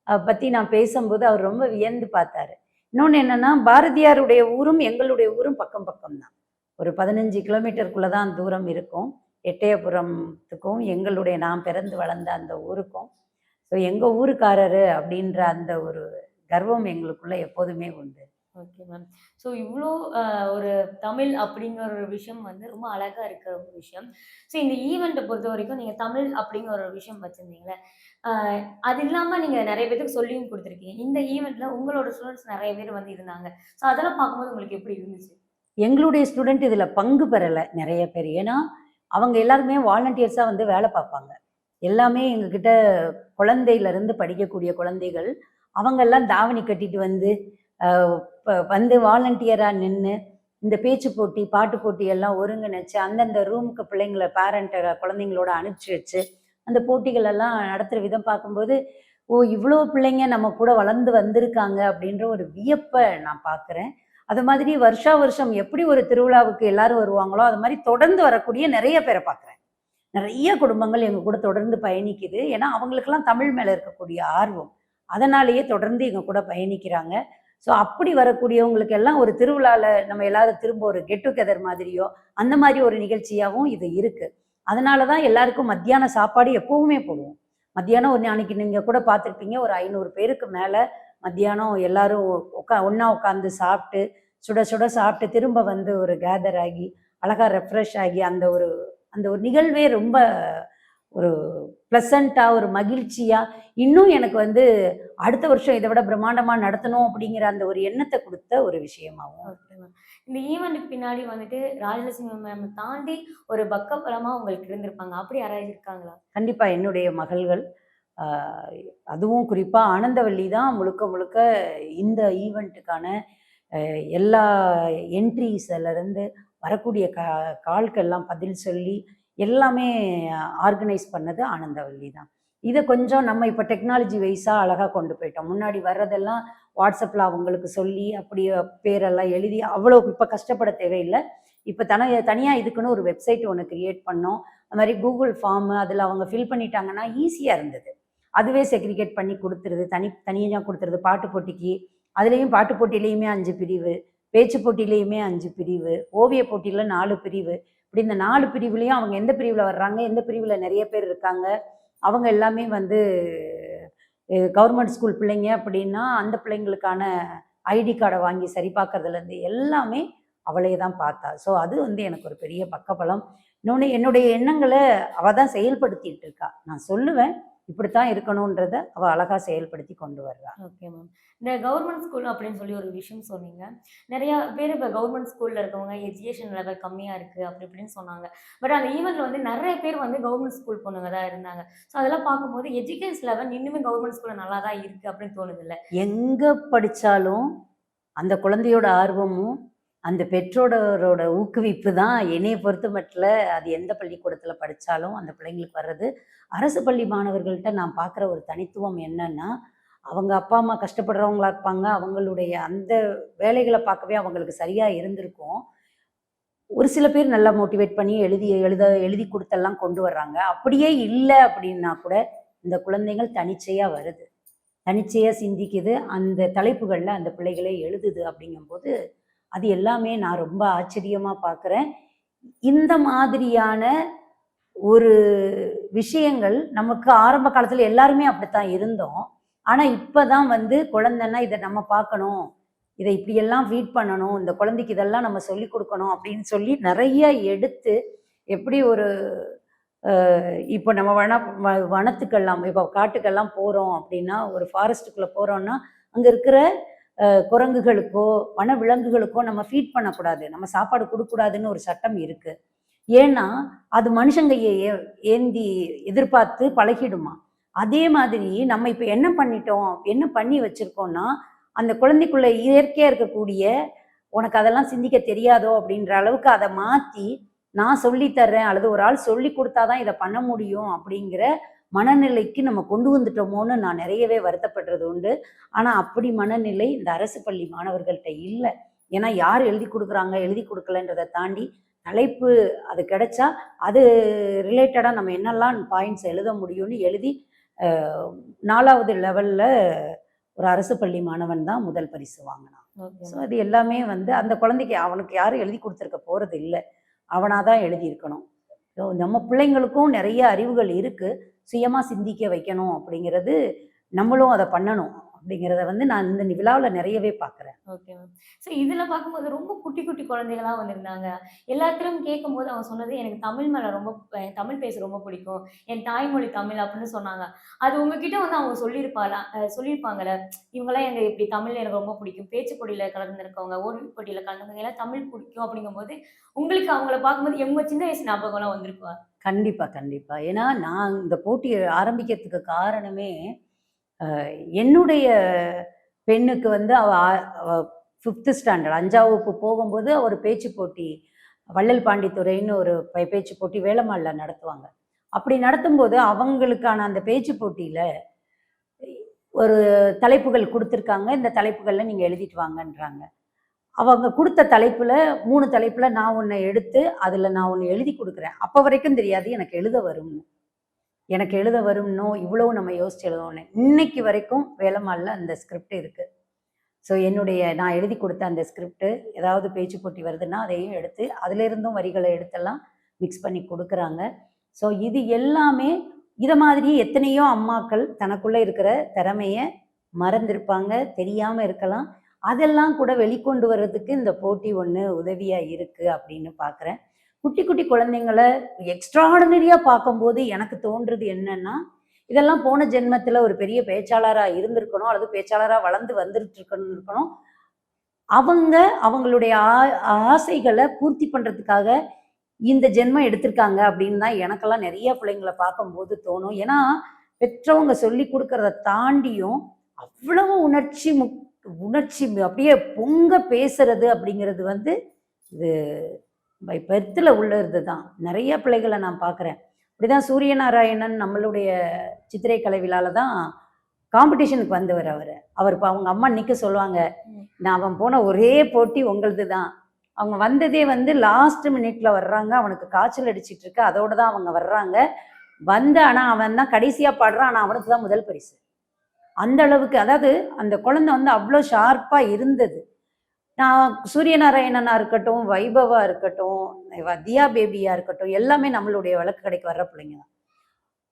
பத்தி நான் பேசும்போது அவர் ரொம்ப வியந்து பார்த்தாரு. இன்னொன்னு என்னன்னா, பாரதியாருடைய ஊரும் எங்களுடைய ஊரும் பக்கம் பக்கம் தான். ஒரு 15 கிலோமீட்டருக்குள்ள தான் தூரம் இருக்கும். எட்டயபுரத்துக்கும் நான் பிறந்து வளர்ந்த அந்த ஊருக்கும். ஸோ எங்க ஊருக்காரரு அப்படின்ற அந்த ஒரு கர்வம் எங்களுக்குள்ள எப்போதுமே உண்டு. Okay ma'am. ஸோ இவ்ளோ ஒரு தமிழ் அப்படிங்கிற ஒரு விஷயம் ரொம்ப அழகா இருக்கிற ஒரு விஷயம். ஸோ இந்த ஈவெண்ட்ட பொறுத்தவரைக்கும் நீங்க தமிழ் அப்படிங்கிற ஒரு விஷயம் வச்சிருந்தீங்கல்ல, அ அது இல்லாம நீங்க நெறைய பேத்துக்கு சொல்லியும் குடுத்துருக்கீங்க. இந்த ஈவெண்ட்ல உங்களோட ஸ்டூடண்ட்ஸ் நெறைய பேர் இருந்தாங்க. ஸோ அதெல்லாம் பார்க்கும்போது உங்களுக்கு எப்படி இருந்துச்சு? எங்களுடைய ஸ்டூடெண்ட் இதுல பங்கு பெறல நெறைய பேர். ஏன்னா, அவங்க எல்லாருமே வாலண்டியர்ஸா வேலை பார்ப்பாங்க. எல்லாமே எங்ககிட்ட குழந்தையிலருந்து படிக்கக்கூடிய குழந்தைகள். அவங்கெல்லாம் தாவணி கட்டிட்டு அ வாலண்டியரா நின்னு, இந்த பேச்சு போட்டி, பாட்டு போட்டி எல்லாம் ஒருங்கிணைச்சு, அந்தந்த ரூமுக்கு பிள்ளைங்கள குழந்தைங்களோட அனுப்பிச்சு வச்சு, அந்த போட்டிகள் எல்லாம் நடத்துற விதம் பார்க்கும்போது, ஓ! இவ்ளோ பிள்ளைங்க நம்ம கூட வளர்ந்து வந்திருக்காங்க அப்படின்ற ஒரு வியப்ப நான் பார்க்குறேன். அது மாதிரி வருஷா வருஷம் எப்படி ஒரு திருவிழாவுக்கு எல்லாரும் வருவாங்களோ, அது மாரி தொடர்ந்து வரக்கூடிய நெறைய பேர பார்க்குறேன். நெறைய குடும்பங்கள் எங்க கூட தொடர்ந்து பயணிக்குது. ஏன்னா, அவங்களுக்கெல்லாம் தமிழ் மேல இருக்கக்கூடிய ஆர்வம். அதனாலேயே தொடர்ந்து எங்க கூட பயணிக்கிறாங்க. ஸோ அப்படி வரக்கூடியவங்களுக்கு எல்லாம் ஒரு திருவிழால நம்ம எல்லாரும் திரும்ப ஒரு கெட் டுகெதர் மாதிரியோ, அந்த மாரி ஒரு நிகழ்ச்சியாவும் இது இருக்கு. அதனால தான் எல்லாருக்கும் மத்தியான சாப்பாடு எப்பவுமே போடுவோம். மத்தியானம் ஒரு அன்னைக்கு நீங்க கூட பார்த்துருப்பீங்க, ஒரு 500 பேருக்கு மேல மத்தியானம் எல்லாரும் ஒண்ணா உட்காந்து சாப்ட்டு, சுட சுட சாப்ட்டு திரும்ப ஒரு கேதர் ஆகி, அழகா ரெஃப்ரெஷ் ஆகி அந்த ஒரு நிகழ்வே ரொம்ப ஒரு ப்ளசன்ட்டா, ஒரு மகிழ்ச்சியா, இன்னும் எனக்கு அடுத்த வருஷம் இத விட பிரம்மாண்டமா நடத்தணும் அப்படிங்கிற அந்த ஒரு எண்ணத்த குடுத்த ஒரு விஷயமாவும். Okay ma'am. இந்த ஈவென்ட்க்கு பின்னாடி ராஜலட்சுமி மேம் தாண்டி ஒரு பக்கபலமா உங்களுக்கு இருந்திருப்பாங்க. அப்படி யாராவது இருக்காங்களா? கண்டிப்பா என்னுடைய மகள்கள். அ அதுவும் குறிப்பா ஆனந்தவள்ளி தான் முழுக்க முழுக்க இந்த ஈவென்ட்டுக்கான எல்லா என்ட்ரீஸ்லருந்து வரக்கூடிய கால்க்கெல்லாம் பதில் சொல்லி, எல்லாமே ஆர்கனைஸ் பண்ணது ஆனந்தவள்ளி தான். இதை கொஞ்சம் நம்ம இப்போ டெக்னாலஜி வைஸாக அழகாக கொண்டு போயிட்டோம். முன்னாடி வர்றதெல்லாம் வாட்ஸ்அப்பில் அவங்களுக்கு சொல்லி அப்படி பேரெல்லாம் எழுதி அவ்வளோ இப்போ கஷ்டப்பட தேவையில்லை. இப்போ தனியாக இதுக்குன்னு ஒரு வெப்சைட் ஒன்று கிரியேட் பண்ணோம். அது மாதிரி கூகுள் ஃபார்மு அதில் அவங்க ஃபில் பண்ணிட்டாங்கன்னா ஈஸியாக இருந்தது. அதுவே செக்ரிகேட் பண்ணி கொடுத்துருது, தனியாக கொடுத்துருது. பாட்டு போட்டிக்கு அதுலேயும் பாட்டு போட்டியிலையுமே 5 பிரிவு, பேச்சு போட்டியிலையுமே 5 பிரிவு, ஓவிய போட்டியில் 4 பிரிவு. இப்படி இந்த 4 பிரிவுலையும் அவங்க எந்த பிரிவில் வர்றாங்க, எந்த பிரிவில் நிறைய பேர் இருக்காங்க, அவங்க எல்லாமே வந்து கவர்மெண்ட் ஸ்கூல் பிள்ளைங்க அப்படின்னா அந்த பிள்ளைங்களுக்கான ஐடி கார்டை வாங்கி சரி பார்க்கறதுலேருந்து எல்லாமே அவளே தான் பார்த்தா. ஸோ அது வந்து எனக்கு ஒரு பெரிய பக்கபலம். இன்னொன்று, என்னுடைய எண்ணங்களை அவள் தான் செயல்படுத்திட்டு இருக்கா. நான் சொல்லுவேன் இப்படித்தான் இருக்கணுன்றத அவள் அழகாக செயல்படுத்தி கொண்டு வர்றா. Okay ma'am. இந்த கவர்மெண்ட் ஸ்கூல் அப்படின்னு சொல்லி ஒரு விஷயம் சொன்னீங்க. நிறையா பேர் இப்போ கவர்மெண்ட் ஸ்கூல்ல இருக்கவங்க எஜுகேஷன் லெவல் கம்மியாக இருக்குது அப்படி இப்படின்னு சொன்னாங்க. பட் அந்த ஈவெண்ட்ல வந்து நிறைய பேர் வந்து கவர்மெண்ட் ஸ்கூல் பொண்ணுங்க தான் இருந்தாங்க. ஸோ அதெல்லாம் பார்க்கும்போது எஜுகேஷன் லெவல் இன்னுமே கவர்மெண்ட் ஸ்கூல்ல நல்லா தான் இருக்குது அப்படின்னு தோணுதில்ல. எங்கே படித்தாலும் அந்த குழந்தையோட ஆர்வமும் அந்த பெற்றோரோட ஊக்குவிப்பு தான் என்னைய பொறுத்த மட்டில் அது எந்த பள்ளிக்கூடத்தில் படித்தாலும் அந்த பிள்ளைங்களுக்கு வர்றது. அரசு பள்ளி மாணவர்கள்ட்ட நான் பார்க்குற ஒரு தனித்துவம் என்னன்னா, அவங்க அப்பா அம்மா கஷ்டப்படுறவங்களா இருப்பாங்க. அவங்களுடைய அந்த வேலைகளை பார்க்கவே அவங்களுக்கு சரியாக இருந்திருக்கும். ஒரு சில பேர் நல்லா மோட்டிவேட் பண்ணி எழுதி கொடுத்தெல்லாம் கொண்டு வர்றாங்க. அப்படியே இல்லை அப்படின்னா கூட இந்த குழந்தைகள் தனிச்சையாக வருது, தனிச்சையாக சிந்திக்குது, அந்த தலைப்புகளில் அந்த பிள்ளைகளே எழுதுது. அப்படிங்கும்போது அது எல்லாமே நான் ரொம்ப ஆச்சரியமாக பார்க்குறேன். இந்த மாதிரியான ஒரு விஷயங்கள் நமக்கு ஆரம்ப காலத்தில் எல்லாருமே அப்படித்தான் இருந்தோம். ஆனால் இப்போ தான் வந்து குழந்தைன்னா இதை நம்ம பார்க்கணும், இதை இப்படியெல்லாம் ஃபீட் பண்ணணும், இந்த குழந்தைக்கு இதெல்லாம் நம்ம சொல்லிக் கொடுக்கணும் அப்படின்னு சொல்லி நிறைய எடுத்து எப்படி ஒரு இப்போ நம்ம வனத்துக்கெல்லாம் இப்போ காட்டுக்கெல்லாம் போகிறோம் அப்படின்னா, ஒரு ஃபாரஸ்ட்டுக்குள்ளே போகிறோன்னா அங்கே இருக்கிற குரங்குகளுக்கோ வன விலங்குகளுக்கோ நம்ம ஃபீட் பண்ணக்கூடாது, நம்ம சாப்பாடு கொடுக்கக்கூடாதுன்னு ஒரு சட்டம் இருக்கு. ஏன்னா அது மனுஷங்கையை ஏந்தி எதிர்பார்த்து பழகிடுமா. அதே மாதிரி நம்ம இப்போ என்ன பண்ணிட்டோம், என்ன பண்ணி வச்சிருக்கோம்னா, அந்த குழந்தைக்குள்ள இயற்கையாக இருக்கக்கூடிய உனக்கு அதெல்லாம் சிந்திக்க தெரியாதோ அப்படின்ற அளவுக்கு அதை மாற்றி நான் சொல்லித்தர்றேன் அல்லது ஒரு ஆள் சொல்லி கொடுத்தாதான் இதை பண்ண முடியும் அப்படிங்கிற மனநிலைக்கு நம்ம கொண்டு வந்துட்டோமோன்னு நான் நிறையவே வருத்தப்படுறது உண்டு. ஆனால் அப்படி மனநிலை இந்த அரசு பள்ளி மாணவர்கள்ட்ட இல்லை. ஏன்னா யார் எழுதி கொடுக்குறாங்க எழுதி கொடுக்கலன்றதை தாண்டி தலைப்பு அது கிடைச்சா அது ரிலேட்டடாக நம்ம என்னெல்லாம் பாயிண்ட்ஸ் எழுத முடியும்னு எழுதி 4வது லெவலில் ஒரு அரசு பள்ளி மாணவன் தான் முதல் பரிசு வாங்கினான். ஸோ அது எல்லாமே வந்து அந்த குழந்தைக்கு அவனுக்கு யாரும் எழுதி கொடுத்துருக்க போகிறது இல்லை, அவனாக தான் எழுதியிருக்கணும். ஸோ நம்ம பிள்ளைங்களுக்கும் நிறைய அறிவுகள் இருக்குது, சுயமாக சிந்திக்க வைக்கணும் அப்படிங்கிறது, நம்மளும் அதை பண்ணணும் அப்படிங்கிறத வந்து நான் இந்த விழாவில் நிறையவே பார்க்குறேன். Okay ma'am. ஸோ இதில் பார்க்கும்போது ரொம்ப குட்டி குட்டி குழந்தைகளாக வந்திருந்தாங்க. எல்லாத்திலும் கேட்கும்போது அவங்க சொன்னது எனக்கு தமிழ் மேலே ரொம்ப தமிழ் பேச ரொம்ப பிடிக்கும், என் தாய்மொழி தமிழ் அப்படின்னு சொன்னாங்க. அது உங்ககிட்ட வந்து அவங்க சொல்லியிருப்பாங்கல்ல, இவங்கெல்லாம் எனக்கு இப்படி தமிழ் எனக்கு ரொம்ப பிடிக்கும், பேச்சு போட்டியில் கலந்துருக்கவங்க, ஓவிய போட்டியில் கலந்துருக்கவங்க எல்லாம் தமிழ் பிடிக்கும் அப்படிங்கும்போது உங்களுக்கு அவங்கள பார்க்கும்போது எங்கள் சின்ன வயசு ஞாபகம்லாம் வந்திருக்கா? கண்டிப்பாக கண்டிப்பாக. ஏன்னா நான் இந்த போட்டியை ஆரம்பிக்கிறதுக்கு காரணமே என்னுடைய பெண்ணுக்கு வந்து அவ 5th ஸ்டாண்டர்ட் 5ஆம் வகுப்பு போகும்போது ஒரு பேச்சு போட்டி, வள்ளல் பாண்டித்துறைன்னு ஒரு பேச்சு போட்டி வேலம்மாளில் நடத்துவாங்க. அப்படி நடத்தும்போது அவங்களுக்கான அந்த பேச்சு போட்டியில் ஒரு தலைப்புகள் கொடுத்துருக்காங்க, இந்த தலைப்புகளில் நீங்கள் எழுதிட்டு வாங்கன்றாங்க. அவங்க கொடுத்த தலைப்பில் 3 தலைப்பில் நான் ஒன்று எடுத்து அதில் நான் ஒன்று எழுதி கொடுக்குறேன். அப்போ வரைக்கும் தெரியாது எனக்கு எழுத வரும்னு. எனக்கு எழுத வரும்னோ இவ்வளோ நம்ம யோசிச்சு எழுதணும்னு. இன்னைக்கு வரைக்கும் வேலம்மாளில் அந்த ஸ்கிரிப்ட் இருக்குது. ஸோ நான் எழுதி கொடுத்த அந்த ஸ்கிரிப்டு ஏதாவது பேச்சு போட்டி வருதுன்னா அதையும் எடுத்து அதிலிருந்தும் வரிகளை எடுத்தெல்லாம் மிக்ஸ் பண்ணி கொடுக்குறாங்க. ஸோ இது எல்லாமே இதை மாதிரி எத்தனையோ அம்மாக்கள் தனக்குள்ளே இருக்கிற திறமையை மறந்திருப்பாங்க, தெரியாமல் இருக்கலாம். அதெல்லாம் கூட வெளிக்கொண்டு வர்றதுக்கு இந்த போட்டி ஒன்று உதவியாக இருக்குது அப்படின்னு பார்க்குறேன். குட்டி குட்டி குழந்தைங்களை எக்ஸ்ட்ராடினரியாக பார்க்கும்போது எனக்கு தோன்றுறது என்னன்னா, இதெல்லாம் போன ஜென்மத்தில் ஒரு பெரிய பேச்சாளராக இருந்திருக்கணும் அல்லது பேச்சாளராக வளர்ந்து வந்துட்டு இருக்கணும். அவங்களுடைய ஆசைகளை பூர்த்தி பண்ணுறதுக்காக இந்த ஜென்மம் எடுத்திருக்காங்க அப்படின்னு தான் எனக்கெல்லாம் நிறைய பிள்ளைங்களை பார்க்கும்போது தோணும். ஏன்னா பெற்றவங்க சொல்லி கொடுக்கறத தாண்டியும் அவ்வளவு உணர்ச்சி அப்படியே பொங்க பேசுறது அப்படிங்கிறது வந்து இது பை பெர்த்தில் உள்ளது தான். நிறைய பிள்ளைகளை நான் பார்க்குறேன். இப்படிதான் சூரியநாராயணன் நம்மளுடைய சித்திரை கலை விழால தான் காம்படிஷனுக்கு வந்தவர் அவர். அவர் இப்போ அவங்க அம்மா நிற்க சொல்லுவாங்க, நான் அவன் போன ஒரே போட்டி உங்களது தான். அவங்க வந்ததே வந்து லாஸ்ட் மினிட்ல வர்றாங்க, அவனுக்கு காய்ச்சல் அடிச்சிட்டு இருக்கு, அதோட தான் அவங்க வர்றாங்க. ஆனால் அவன் தான் கடைசியாக பாடுறான், ஆனால் அவனுக்கு தான் முதல் பரிசு. அந்த அளவுக்கு, அதாவது அந்த குழந்தை வந்து அவ்வளோ ஷார்ப்பாக இருந்தது. நான் சூரியநாராயணனா இருக்கட்டும், வைபவா இருக்கட்டும், தியா பேபியா இருக்கட்டும், எல்லாமே நம்மளுடைய வழக்கு கடைக்கு வர்ற பிள்ளைங்க தான்.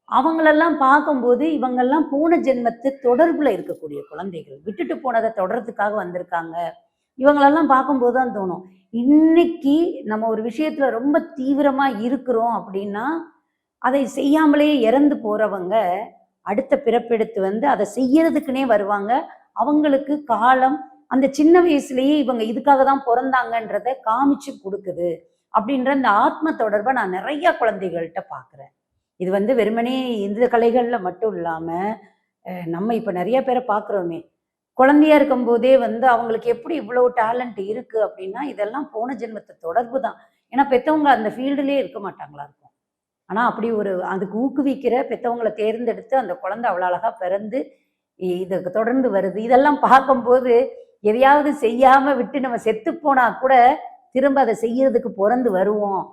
அவங்களெல்லாம் பார்க்கும்போது இவங்கெல்லாம் போன ஜென்மத்து தொடர்புல இருக்கக்கூடிய குழந்தைகள், விட்டுட்டு போனதை தொடர்றதுக்காக வந்திருக்காங்க. இவங்களெல்லாம் பார்க்கும்போது தான் தோணும், இன்னைக்கு நம்ம ஒரு விஷயத்துல ரொம்ப தீவிரமா இருக்கிறோம் அப்படின்னா அதை செய்யாமலே இறந்து போறவங்க அடுத்த பிறப்பெடுத்து வந்து அதை செய்யறதுக்குன்னே வருவாங்க. அவங்களுக்கு காலம் அந்த சின்ன வயசுலயே இவங்க இதுக்காக தான் பிறந்தாங்கன்றத காமிச்சு கொடுக்குது அப்படின்ற இந்த ஆத்ம தொடர்பை நான் நிறைய குழந்தைகள்கிட்ட பார்க்குறேன். இது வந்து வெறுமனே இந்த கலைகள்ல மட்டும் இல்லாம நம்ம இப்ப நிறைய பேரை பார்க்குறோமே, குழந்தையா இருக்கும்போதே வந்து அவங்களுக்கு எப்படி இவ்வளோ டேலண்ட் இருக்கு அப்படின்னா இதெல்லாம் போன ஜென்மத்தை தொடர்பு தான். ஏன்னா பெற்றவங்க அந்த ஃபீல்டுலேயே இருக்க மாட்டாங்களா இருக்கும். ஆனால் அப்படி ஒரு அதுக்கு ஊக்குவிக்கிற பெற்றவங்களை தேர்ந்தெடுத்து அந்த குழந்தை அவ்வளோ அழகாக பிறந்து இதுக்கு தொடர்ந்து வருது. இதெல்லாம் பார்க்கும்போது எதையாவது செய்யாமல் விட்டு நம்ம செத்து போனால் கூட திரும்ப அதை செய்யறதுக்கு பிறந்து வருவோம்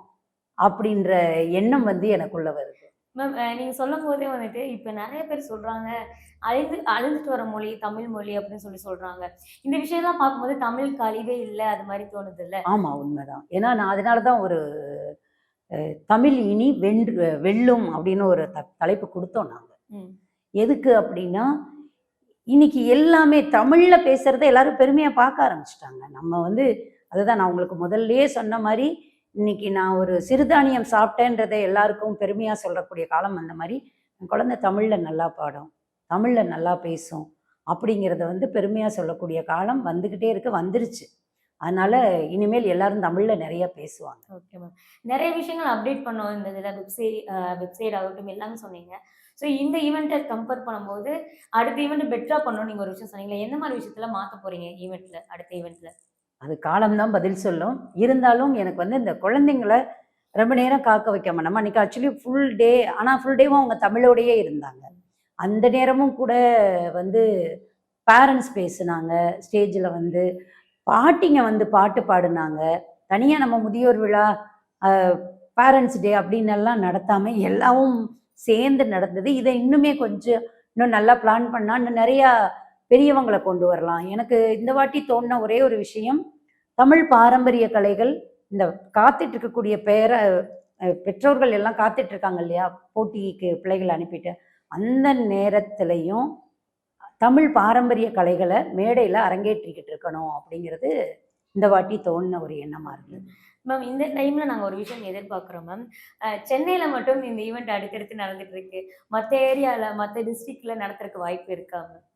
அப்படின்ற எண்ணம் வந்து எனக்குள்ள வருது. மேம் நீங்கள் சொல்லும் போதே வந்துட்டு இப்போ நிறைய பேர் சொல்கிறாங்க அழிந்துட்டு வர மொழி தமிழ் மொழி அப்படின்னு சொல்கிறாங்க. இந்த விஷயம்லாம் பார்க்கும்போது தமிழுக்கு அழிவே இல்லை அது மாதிரி தோணுது இல்லை? ஆமாம், உண்மைதான். ஏன்னா நான் அதனால தான் ஒரு தமிழ் இனி வெல்லும் அப்படின்னு ஒரு தலைப்பு கொடுத்தோம் நாங்கள். எதுக்கு அப்படின்னா இன்னைக்கு எல்லாமே தமிழ்ல பேசுறதை எல்லாரும் பெருமையா பார்க்க ஆரம்பிச்சிட்டாங்க. நம்ம வந்து அதுதான் நான் உங்களுக்கு முதல்லயே சொன்ன மாதிரி, இன்னைக்கு நான் ஒரு சிறுதானியம் சாப்பிட்டேன்றதை எல்லாருக்கும் பெருமையா சொல்லக்கூடிய காலம் அந்த மாதிரி. என் குழந்தை தமிழ்ல நல்லா பாடும், தமிழ்ல நல்லா பேசும் அப்படிங்கிறத வந்து பெருமையா சொல்லக்கூடிய காலம் வந்துகிட்டே இருக்கு, வந்துருச்சு. அதனால இனிமேல் எல்லாரும் தமிழ்ல நிறைய பேசுவாங்க. Okay ma'am. நிறைய விஷயங்கள் அப்டேட் பண்ணோம் இந்த இதில் வெப்சைட் ஆகட்டும் எல்லாமே சொன்னீங்க. ஸோ இந்த ஈவெண்ட்டை கம்பேர் பண்ணும்போது அடுத்த ஈவெண்ட் பெட்டரா பண்ணணும்னு நீங்கள் ஒரு விஷயம் சொன்னீங்களே, எந்த மாதிரி விஷயத்துல மாற்ற போறீங்க ஈவெண்ட்ல அடுத்த ஈவெண்ட்ல? அது காலம்தான் பதில் சொல்லும். இருந்தாலும் எனக்கு வந்து இந்த குழந்தைங்கள ரொம்ப நேரம் காக்க வைக்காம, நம்ம அன்னைக்கு ஆக்சுவலி ஃபுல் டே, ஆனால் ஃபுல் டேவும் அவங்க தமிழோடையே இருந்தாங்க. அந்த நேரமும் கூட வந்து பேரண்ட்ஸ் பேசுனாங்க, ஸ்டேஜில் வந்து பாட்டிங்க வந்து பாட்டு பாடுனாங்க. தனியாக நம்ம முதியோர் விழா, பேரண்ட்ஸ் டே அப்படின்னு எல்லாம் நடத்தாமல் எல்லாவும் சேர்ந்து நடந்தது. இதை இன்னுமே கொஞ்சம் இன்னும் நல்லா பிளான் பண்ணால் இன்னும் நிறையா பெரியவங்களை கொண்டு வரலாம். எனக்கு இந்த வாட்டி தோணுன ஒரே ஒரு விஷயம், தமிழ் பாரம்பரிய கலைகள் இந்த காத்துட்டு இருக்கக்கூடிய பெற்றோர்கள் எல்லாம் காத்துட்டு இருக்காங்க இல்லையா, போட்டிக்கு பிள்ளைகளை அனுப்பிட்டு, அந்த நேரத்திலையும் தமிழ் பாரம்பரிய கலைகளை மேடையில் அரங்கேற்றிக்கிட்டு இருக்கணும் அப்படிங்கிறது இந்த வாட்டி தோணுன ஒரு எண்ணமாக இருக்குது. மேம் இந்த டைமில் நாங்கள் ஒரு விஷயம் எதிர்பார்க்குறோம் மேம். சென்னையில் மட்டும் இந்த ஈவெண்ட் அடுத்தடுத்து நடந்துட்டு இருக்கு, மற்ற ஏரியாவில் மற்ற டிஸ்ட்ரிக்டில் நடத்துறதுக்கு வாய்ப்பு இருக்கா மேம்?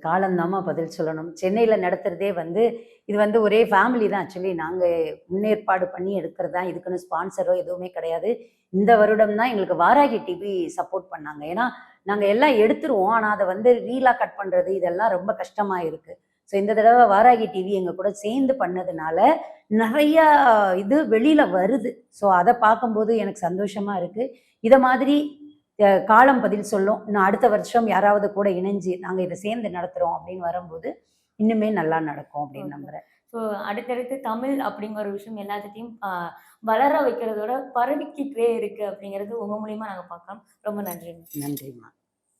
காலந்தாம்மா பதில் சொல்லணும். சென்னையில் நடத்துகிறதே வந்து இது வந்து ஒரே ஃபேமிலி தான். ஆக்சுவலி நாங்கள் முன்னேற்பாடு பண்ணி எடுக்கிறது தான், இதுக்குன்னு ஸ்பான்சரோ எதுவுமே கிடையாது. இந்த வருடம் தான் எங்களுக்கு வாராகி டிவி சப்போர்ட் பண்ணாங்க. ஏன்னா நாங்கள் எல்லாம் எடுத்துருவோம், ஆனால் அதை வந்து ரீலாக கட் பண்ணுறது இதெல்லாம் ரொம்ப கஷ்டமாக இருக்குது. ஸோ இந்த தடவை வாராகி டிவி எங்கள் கூட சேர்ந்து பண்ணதுனால நிறையா இது வெளியில் வருது. ஸோ அதை பார்க்கும்போது எனக்கு சந்தோஷமாக இருக்குது. இதை மாதிரி காலம் பதில் சொல்லும். இன்னும் அடுத்த வருஷம் யாராவது கூட இணைஞ்சு நாங்கள் இதை சேர்ந்து நடத்துகிறோம் அப்படின்னு வரும்போது இன்னுமே நல்லா நடக்கும் அப்படின்னு நம்புகிறேன். ஸோ அடுத்தடுத்து தமிழ் அப்படிங்கிற ஒரு விஷயம் எல்லாத்தையும் வளர வைக்கிறதோட பரவிக்கிட்டே இருக்குது அப்படிங்கிறது உங்கள் மூலியமாக நாங்கள் பார்க்கலாம். ரொம்ப நன்றி. நன்றிம்மா.